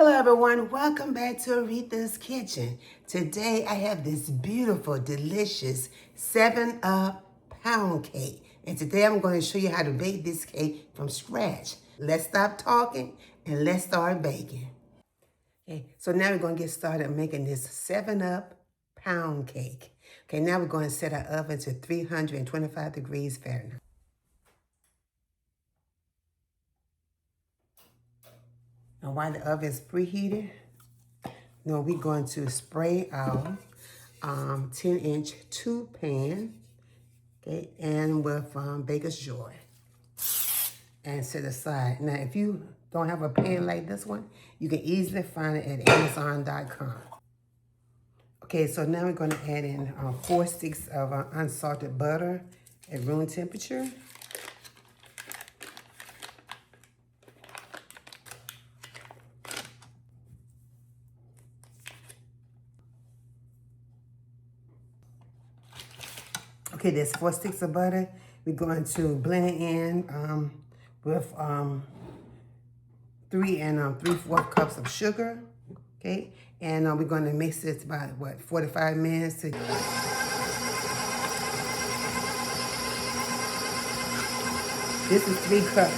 Hello everyone, welcome back to Aretha's Kitchen. Today I have this beautiful, delicious 7-Up pound cake. And today I'm going to show you how to bake this cake from scratch. Let's stop talking and let's start baking. Okay, so now we're going to get started making this 7-Up pound cake. Okay, now we're going to set our oven to 325 degrees Fahrenheit. And while the oven is preheated, now we're going to spray our 10-inch tube pan, okay, and with Baker's Joy, and set aside. Now, if you don't have a pan like this one, you can easily find it at Amazon.com. Okay, so now we're going to add in 4 sticks of unsalted butter at room temperature. Okay, there's 4 sticks of butter. We're going to blend it in with 3 3/4 cups of sugar. Okay, and we're going to mix it about 45 minutes. This is 3 cups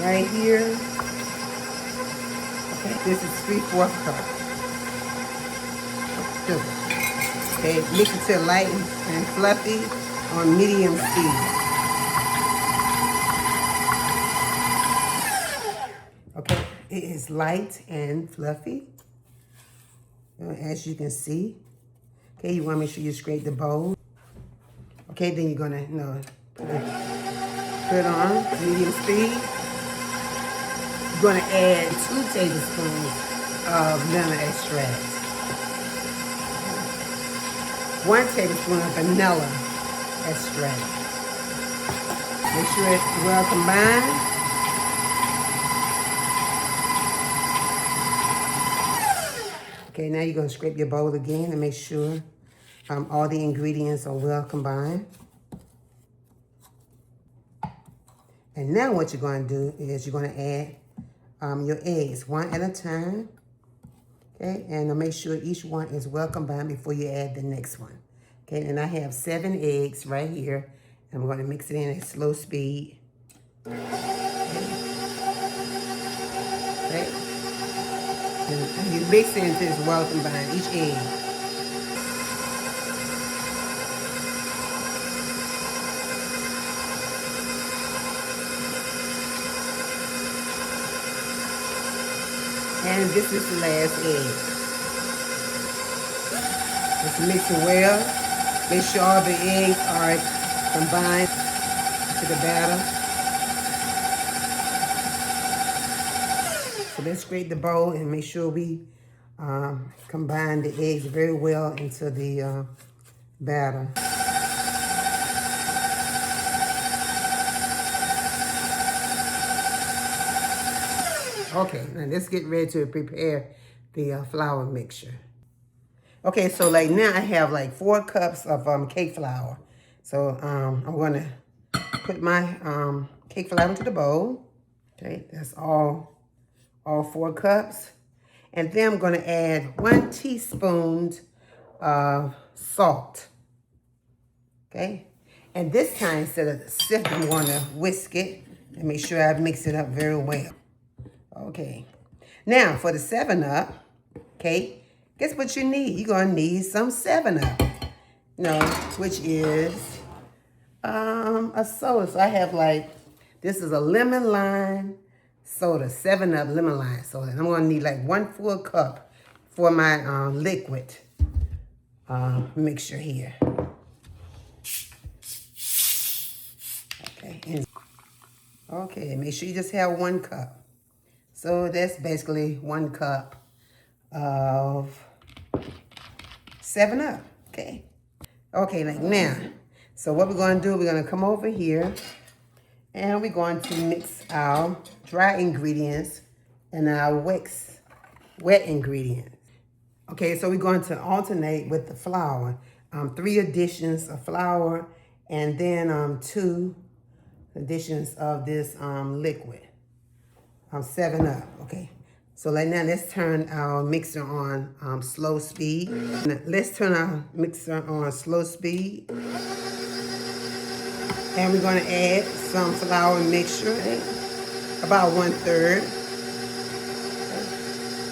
right here. Okay, this is 3/4 cup sugar. Okay, mix it till light and fluffy on medium speed. Okay, it is light and fluffy, as you can see. Okay, you want to make sure you scrape the bowl. Okay, then you're gonna put it on medium speed. You're gonna add 2 tablespoons of lemon extract. 1 tablespoon of vanilla extract. Make sure it's well combined. Okay, now you're going to scrape your bowl again and make sure all the ingredients are well combined. And now what you're going to do is you're going to add your eggs one at a time. Okay, and make sure each one is well combined before you add the next one. Okay, and I have 7 eggs right here. I'm going to mix it in at slow speed. Okay. And you mix it until it's well combined, each egg. And this is the last egg. Just mix it well. Make sure all the eggs are combined to the batter. So let's scrape the bowl and make sure we combine the eggs very well into the batter. Okay, now let's get ready to prepare the flour mixture. Okay, so like now I have like 4 cups of cake flour. So I'm gonna put my cake flour into the bowl. Okay, that's all 4 cups. And then I'm gonna add 1 teaspoon of salt. Okay, and this time instead of sifting, I'm gonna whisk it and make sure I mix it up very well. Okay, now for the 7-Up, okay, guess what you need? You're gonna need some 7-Up, which is a soda. So I have this is a lemon lime soda, 7-Up lemon lime soda. And I'm gonna need like 1 full cup for my liquid mixture here. Okay, make sure you just have 1 cup. So that's basically 1 cup of 7-Up, okay? Okay, like now, so what we're gonna do, we're gonna come over here and we're going to mix our dry ingredients and our wet ingredients. Okay, so we're going to alternate with the flour. 3 additions of flour and then 2 additions of this liquid. 7-Up, okay? So like now, let's turn our mixer on slow speed. Now, let's turn our mixer on slow speed. And we're gonna add some flour mixture, about 1/3.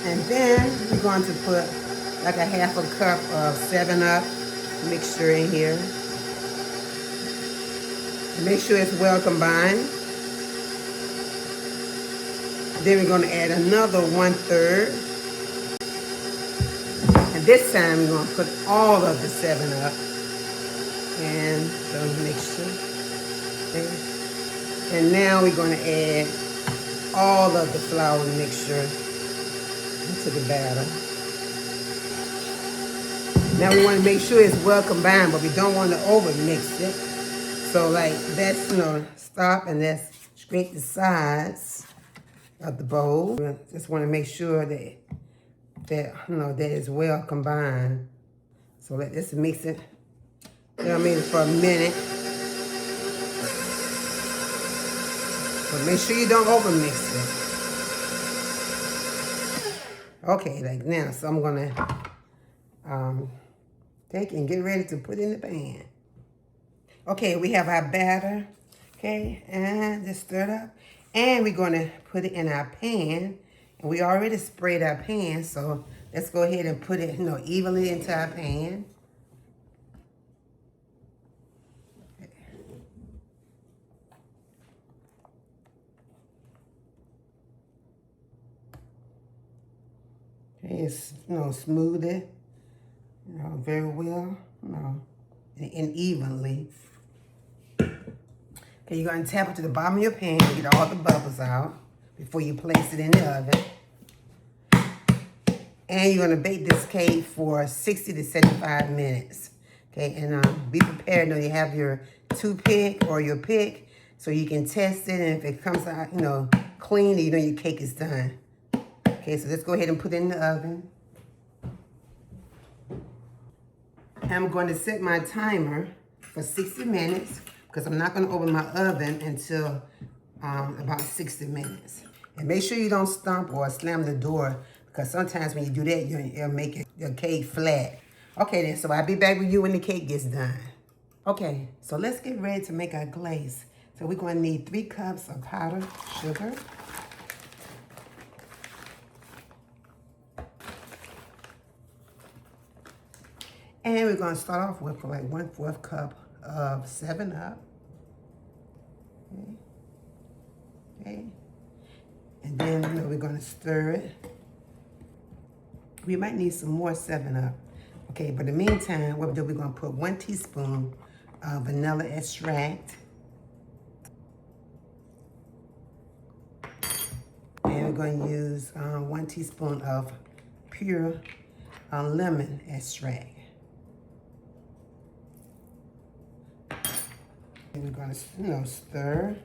And then we're going to put like a 1/2 cup of 7-Up mixture in here. Make sure it's well combined. Then we're going to add another 1/3. And this time we're going to put all of the 7-Up in the mixture. Okay. And now we're going to add all of the flour mixture into the batter. Now we want to make sure it's well combined, but we don't want to over mix it. So like that's, stop and let's scrape the sides of the bowl. We just want to make sure that that is well combined. So let's mix it. For a minute. But make sure you don't over mix it. Okay, like now, so I'm gonna take it and get ready to put in the pan. Okay, we have our batter, okay, and just stir it up. And we're gonna put it in our pan. And we already sprayed our pan, so let's go ahead and put it, evenly into our pan. Okay, smooth it, very well, and evenly. Okay, you're gonna tap it to the bottom of your pan and get all the bubbles out before you place it in the oven. And you're gonna bake this cake for 60 to 75 minutes. Okay, and be prepared when you have your toothpick or your pick so you can test it, and if it comes out, clean, you know your cake is done. Okay, so let's go ahead and put it in the oven. I'm going to set my timer for 60 minutes because I'm not going to open my oven until about 60 minutes. And make sure you don't stomp or slam the door because sometimes when you do that, you'll make your cake flat. Okay then, so I'll be back with you when the cake gets done. Okay, so let's get ready to make our glaze. So we're going to need 3 cups of powdered sugar. And we're going to start off with like 1/4 cup of 7-Up. Okay. And then we're going to stir it. We might need some more 7-Up. Okay, but in the meantime, what we're going to put 1 teaspoon of vanilla extract. And we're going to use 1 teaspoon of pure lemon extract. And we're going to, stir,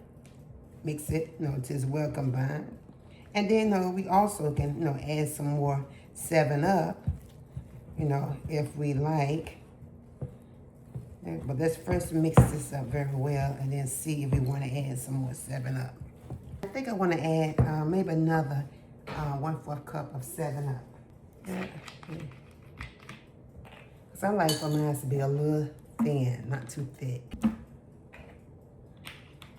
mix it, till it's well combined. And then, we also can, add some more 7-Up, if we like. But let's first mix this up very well and then see if we want to add some more 7-Up. I think I want to add maybe another 1/4 cup of 7-Up. Because I like for mine to be a little thin, not too thick.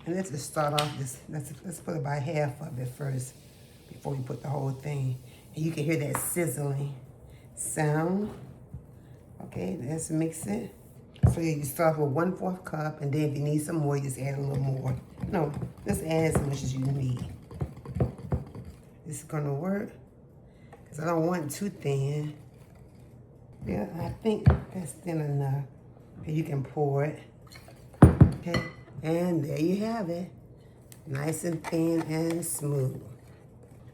And let's just start off this. Let's put about half of it first before we put the whole thing. And you can hear that sizzling sound. Okay, let's mix it. So you start with 1/4 cup, and then if you need some more, you just add a little more. No, just add as much as you need. This is gonna work because I don't want it too thin. Yeah, I think that's thin enough. And you can pour it. Okay. And there you have it. Nice and thin and smooth.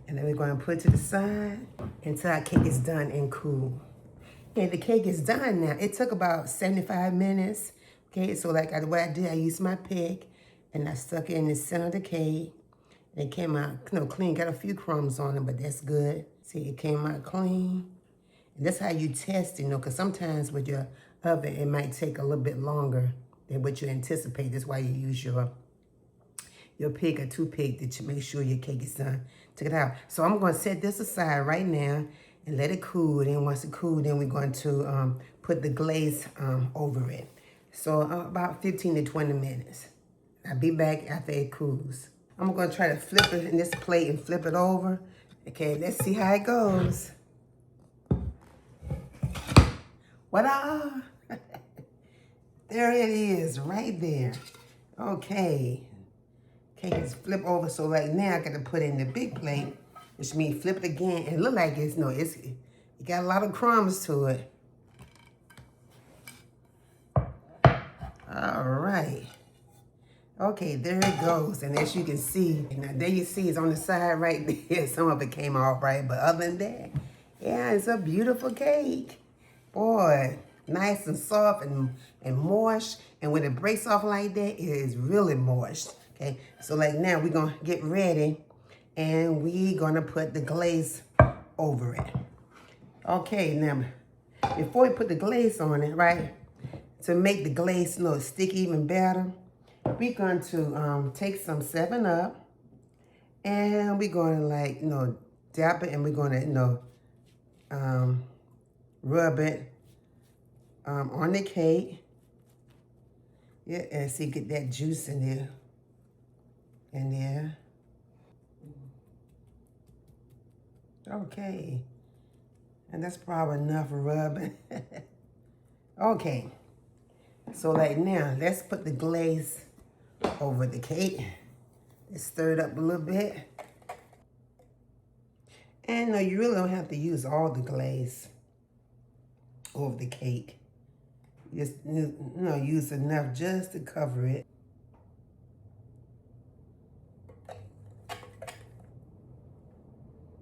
And then we're going to put it to the side until our cake is done and cool. Okay, the cake is done now. It took about 75 minutes. Okay, so what I did, I used my pick and I stuck it in the center of the cake. And it came out, clean. Got a few crumbs on it, but that's good. See, it came out clean. And that's how you test it, because sometimes with your oven, it might take a little bit longer than what you anticipate. That's why you use your pick or toothpick to make sure your cake is done took it out. So I'm going to set this aside right now and let it cool. Then once it cools, then we're going to put the glaze over it. So about 15 to 20 minutes. I'll be back after it cools. I'm going to try to flip it in this plate and flip it over. Okay, let's see how it goes. Voila! There it is, right there. Okay. Okay, just flip over. So right now I got to put it in the big plate, which means flip it again. And look like it got a lot of crumbs to it. All right. Okay, there it goes. And as you can see, now there you see it's on the side right there. Some of it came off right, but other than that, yeah, it's a beautiful cake. Boy, nice and soft and moist. And when it breaks off like that, it is really moist. Okay, so like now we're gonna get ready and we're gonna put the glaze over it. Okay, now before we put the glaze on it, right, to make the glaze stick even better, we're going to take some 7-Up and we're going to dap it, and we're going to rub it on the cake. Yeah, and see, get that juice in there. Okay, and that's probably enough rubbing. Okay, so like now let's put the glaze over the cake. Let's stir it up a little bit. And no, you really don't have to use all the glaze over the cake. Just use enough just to cover it.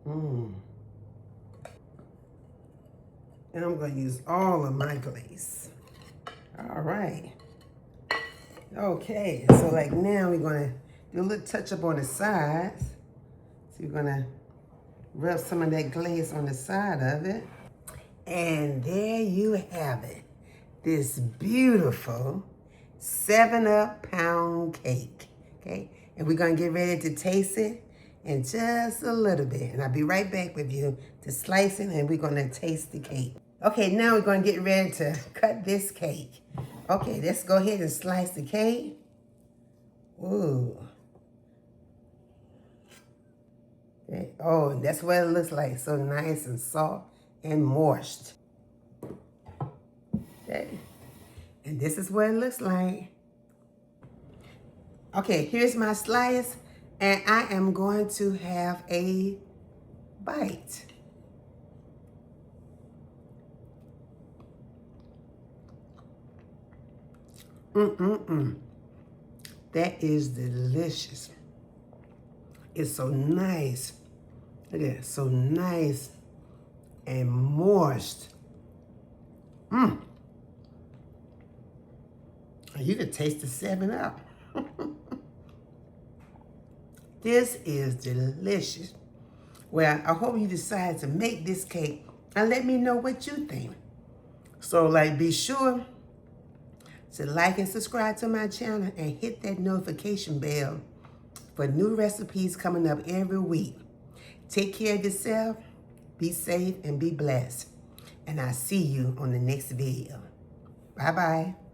And I'm going to use all of my glaze. All right. Okay, so like now we're going to do a little touch up on the sides. So you're going to rub some of that glaze on the side of it. And there you have it. This beautiful 7-Up pound cake. Okay, and we're going to get ready to taste it in just a little bit. And I'll be right back with you to slice it, and we're going to taste the cake. Okay, now we're going to get ready to cut this cake. Okay, let's go ahead and slice the cake. Ooh. Okay. Oh, that's what it looks like. So nice and soft and moist. Okay. And this is what it looks like. Okay, here's my slice. And I am going to have a bite. That is delicious. It's so nice. Look at that, so nice and moist. You can taste the 7-Up. This is delicious. Well, I hope you decide to make this cake and let me know what you think. So be sure to like and subscribe to my channel and hit that notification bell for new recipes coming up every week. Take care of yourself, be safe, and be blessed. And I'll see you on the next video. Bye-bye.